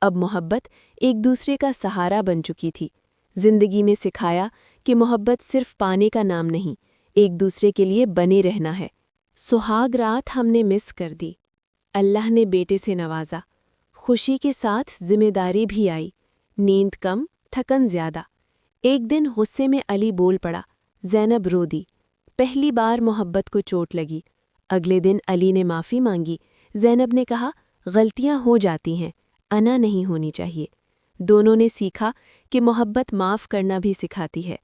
اب محبت ایک دوسرے کا سہارا بن چکی تھی۔ زندگی میں سکھایا کہ محبت صرف پانے کا نام نہیں، ایک دوسرے کے لیے بنے رہنا ہے۔ سہاگ رات ہم نے مس کر دی۔ اللہ نے بیٹے سے نوازا، خوشی کے ساتھ ذمہ داری بھی آئی، نیند کم، تھکن زیادہ۔ ایک دن غصے میں علی بول پڑا، زینب رو دی۔ پہلی بار محبت کو چوٹ لگی۔ اگلے دن علی نے معافی مانگی، زینب نے کہا غلطیاں ہو جاتی ہیں، انا نہیں ہونی چاہیے۔ دونوں نے سیکھا کہ محبت معاف کرنا بھی سکھاتی ہے۔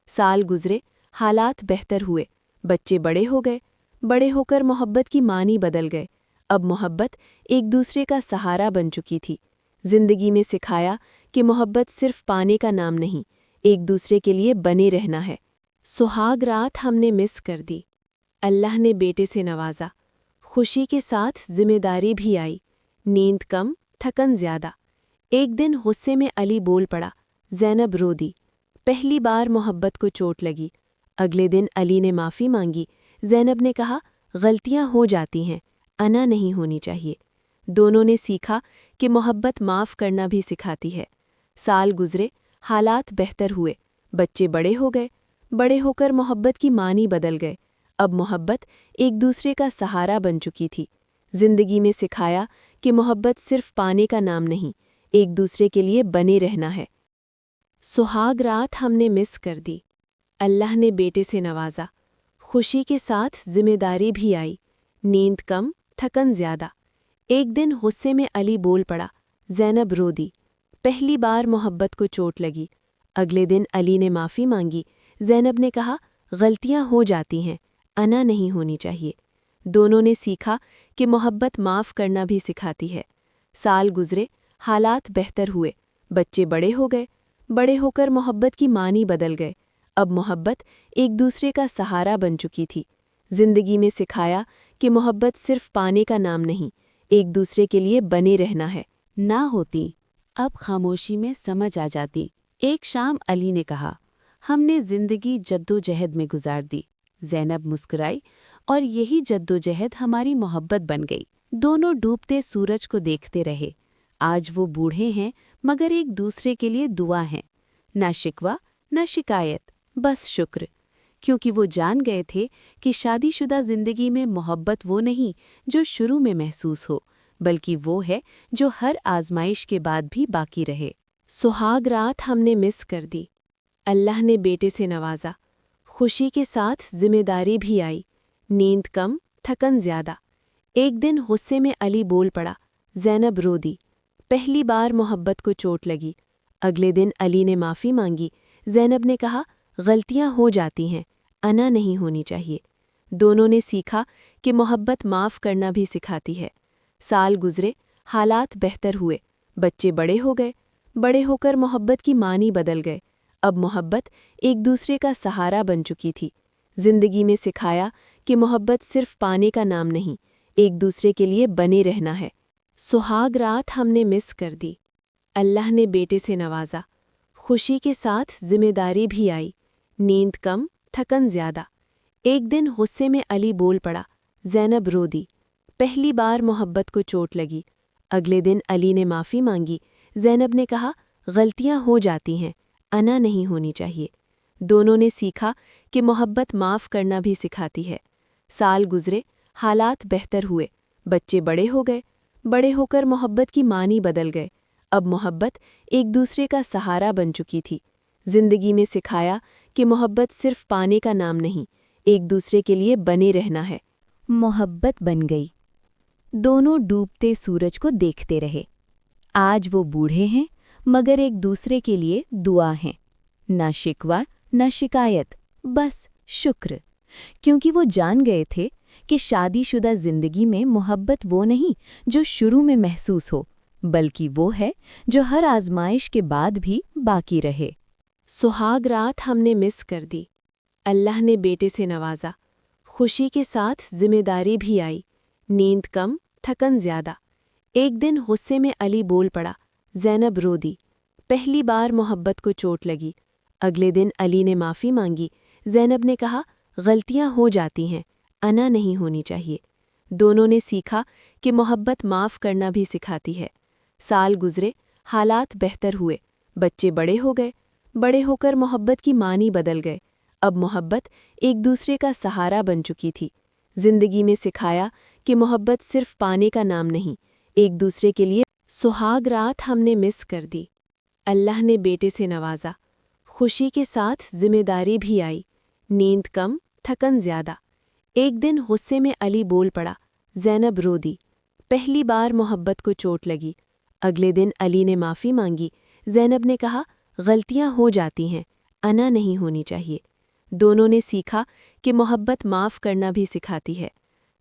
سال گزرے، حالات بہتر ہوئے، بچے بڑے ہو گئے، بڑے ہو کر محبت کی معنی بدل گئے۔ اب محبت ایک دوسرے کا سہارا بن چکی تھی۔ زندگی میں سکھایا کہ محبت صرف پانے کا نام نہیں، ایک دوسرے کے لیے بنے رہنا ہے۔ سہاگ رات ہم نے مس کر دی۔ اللہ نے بیٹے سے نوازا، خوشی کے ساتھ ذمہ داری بھی آئی، نیند کم، تھکن زیادہ۔ ایک دن غصے میں علی بول پڑا، زینب رو دی۔ پہلی بار محبت کو چوٹ لگی۔ اگلے دن علی نے معافی مانگی، زینب نے کہا غلطیاں ہو جاتی ہیں، انا نہیں ہونی چاہیے۔ دونوں نے سیکھا کہ محبت معاف کرنا بھی سکھاتی ہے۔ سال گزرے، حالات بہتر ہوئے، بچے بڑے ہو گئے، بڑے ہو کر محبت کی معنی بدل گئے۔ اب محبت ایک دوسرے کا سہارا بن چکی تھی۔ زندگی میں سکھایا کہ محبت صرف پانے کا نام نہیں، ایک دوسرے کے لیے بنے رہنا ہے۔ سہاگ رات ہم نے مس کر دی۔ اللہ نے بیٹے سے نوازا، خوشی کے ساتھ ذمہ داری بھی آئی، نیند کم، تھکن زیادہ۔ ایک دن غصے میں علی بول پڑا، زینب رو دی۔ پہلی بار محبت کو چوٹ لگی۔ اگلے دن علی نے معافی مانگی، زینب نے کہا غلطیاں ہو جاتی ہیں، انا نہیں ہونی چاہیے۔ دونوں نے سیکھا کہ محبت معاف کرنا بھی سکھاتی ہے۔ سال گزرے، حالات بہتر ہوئے، بچے بڑے ہو گئے، بڑے ہو کر محبت کی معنی بدل گئے۔ اب محبت ایک دوسرے کا سہارا بن چکی تھی۔ زندگی میں سکھایا کہ محبت صرف پانے کا نام نہیں، ایک دوسرے کے لیے بنے رہنا ہے۔ نہ ہوتی، اب خاموشی میں سمجھ آ جاتی۔ ایک شام علی نے کہا، ہم نے زندگی جدوجہد میں گزار دی۔ زینب مسکرائی، اور یہی جدوجہد ہماری محبت بن گئی۔ دونوں ڈوبتے سورج کو دیکھتے رہے۔ آج وہ بوڑھے ہیں مگر ایک دوسرے کے لیے دعا ہیں۔ نہ شکوہ، نہ شکایت، بس شکر، کیونکہ وہ جان گئے تھے کہ شادی شدہ زندگی میں محبت وہ نہیں جو شروع میں محسوس ہو، بلکہ وہ ہے جو ہر آزمائش کے بعد بھی باقی رہے۔ سہاگ رات ہم نے مس کر دی۔ اللہ نے بیٹے سے نوازا، خوشی کے ساتھ ذمہ داری بھی آئی، نیند کم، تھکن زیادہ۔ ایک دن غصے میں علی بول پڑا، زینب رو دی۔ پہلی بار محبت کو چوٹ لگی۔ اگلے دن علی نے معافی مانگی، زینب نے کہا غلطیاں ہو جاتی ہیں، انا نہیں ہونی چاہیے۔ دونوں نے سیکھا کہ محبت معاف کرنا بھی سکھاتی ہے۔ سال گزرے، حالات بہتر ہوئے، بچے بڑے ہو گئے، بڑے ہو کر محبت کی معنی بدل گئے۔ اب محبت ایک دوسرے کا سہارا بن چکی تھی۔ زندگی میں سکھایا کہ محبت صرف پانے کا نام نہیں، ایک دوسرے کے لیے بنے رہنا ہے۔ سہاگ رات ہم نے مس کر دی۔ اللہ نے بیٹے سے نوازا، خوشی کے ساتھ ذمہ داری بھی آئی، نیند کم، تھکن زیادہ۔ ایک دن غصے میں علی بول پڑا، زینب رو دی۔ پہلی بار محبت کو چوٹ لگی۔ اگلے دن علی نے معافی مانگی، زینب نے کہا غلطیاں ہو جاتی ہیں، انا نہیں ہونی چاہیے۔ دونوں نے سیکھا کہ محبت معاف کرنا بھی سکھاتی ہے۔ سال گزرے، حالات بہتر ہوئے، بچے بڑے ہو گئے، بڑے ہو کر محبت کی معنی بدل گئے۔ اب محبت ایک دوسرے کا سہارا بن چکی تھی۔ زندگی میں سکھایا کہ محبت صرف پانے کا نام نہیں، ایک دوسرے کے لیے بنے رہنا ہے۔ محبت بن گئی۔ دونوں ڈوبتے سورج کو دیکھتے رہے۔ آج وہ بوڑھے ہیں مگر ایک دوسرے کے لیے دعا ہیں۔ نہ شکوہ، نہ شکایت، بس شکر، کیونکہ وہ جان گئے تھے کہ شادی شدہ زندگی میں محبت وہ نہیں جو شروع میں محسوس ہو، بلکہ وہ ہے جو ہر آزمائش کے بعد بھی باقی رہے۔ سہاگ رات ہم نے مس کر دی۔ اللہ نے بیٹے سے نوازا، خوشی کے ساتھ ذمہ داری بھی آئی، نیند کم، تھکن زیادہ۔ ایک دن غصے میں علی بول پڑا، زینب رو دی۔ پہلی بار محبت کو چوٹ لگی۔ اگلے دن علی نے معافی مانگی، زینب نے کہا غلطیاں ہو جاتی ہیں، انا نہیں ہونی چاہیے۔ دونوں نے سیکھا کہ محبت معاف کرنا بھی سکھاتی ہے۔ سال گزرے، حالات بہتر ہوئے، بچے بڑے ہو گئے، بڑے ہو کر محبت کی معنی بدل گئے۔ اب محبت ایک دوسرے کا سہارا بن چکی تھی۔ زندگی میں سکھایا کہ محبت صرف پانے کا نام نہیں، ایک دوسرے کے لیے سہاگ رات ہم نے مس کر دی۔ اللہ نے بیٹے سے نوازا، خوشی کے ساتھ ذمہ داری بھی آئی، نیند کم، تھکن زیادہ۔ ایک دن غصے میں علی بول پڑا، زینب رو دی۔ پہلی بار محبت کو چوٹ لگی۔ اگلے دن علی نے معافی مانگی، زینب نے کہا غلطیاں ہو جاتی ہیں، انا نہیں ہونی چاہیے۔ دونوں نے سیکھا کہ محبت معاف کرنا بھی سکھاتی ہے۔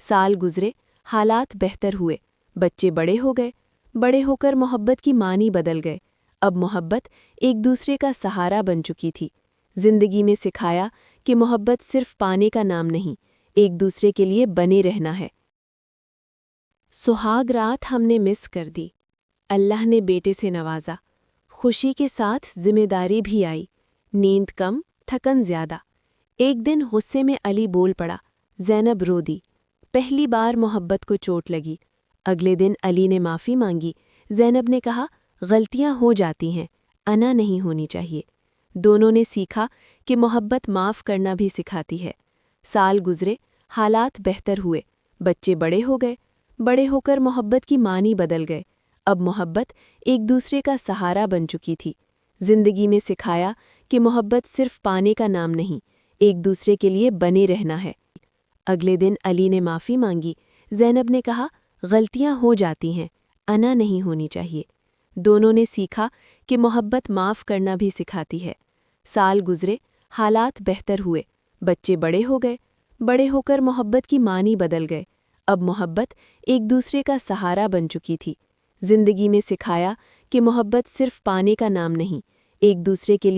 سال گزرے، حالات بہتر ہوئے، بچے بڑے ہو گئے، بڑے ہو کر محبت کی معنی بدل گئے۔ اب محبت ایک دوسرے کا سہارا بن چکی تھی۔ زندگی میں سکھایا کہ محبت صرف پانے کا نام نہیں، ایک دوسرے کے لیے بنے رہنا ہے۔ سہاگ رات ہم نے مس کر دی۔ اللہ نے بیٹے سے نوازا، خوشی کے ساتھ ذمہ داری بھی آئی، نیند کم، تھکن زیادہ۔ ایک دن غصے میں علی بول پڑا، زینب رو دی۔ پہلی بار محبت کو چوٹ لگی۔ اگلے دن علی نے معافی مانگی، زینب نے کہا غلطیاں ہو جاتی ہیں، انا نہیں ہونی چاہیے۔ دونوں نے سیکھا کہ محبت معاف کرنا بھی سکھاتی ہے۔ سال گزرے، حالات بہتر ہوئے، بچے بڑے ہو گئے، بڑے ہو کر محبت کی معنی بدل گئے۔ اب محبت ایک دوسرے کا سہارا بن چکی تھی۔ زندگی میں سکھایا کہ محبت صرف پانے کا نام نہیں، ایک دوسرے کے لیے بنے رہنا ہے۔ اگلے دن علی نے معافی مانگی، زینب نے کہا غلطیاں ہو جاتی ہیں، انا نہیں ہونی چاہیے۔ دونوں نے سیکھا کہ محبت معاف کرنا بھی سکھاتی ہے۔ سال گزرے، حالات بہتر ہوئے، بچے بڑے ہو گئے، بڑے ہو کر محبت کی معنی بدل گئے۔ اب محبت ایک دوسرے کا سہارا بن چکی تھی۔ زندگی میں سکھایا کہ محبت صرف پانے کا نام نہیں، ایک دوسرے کے لیے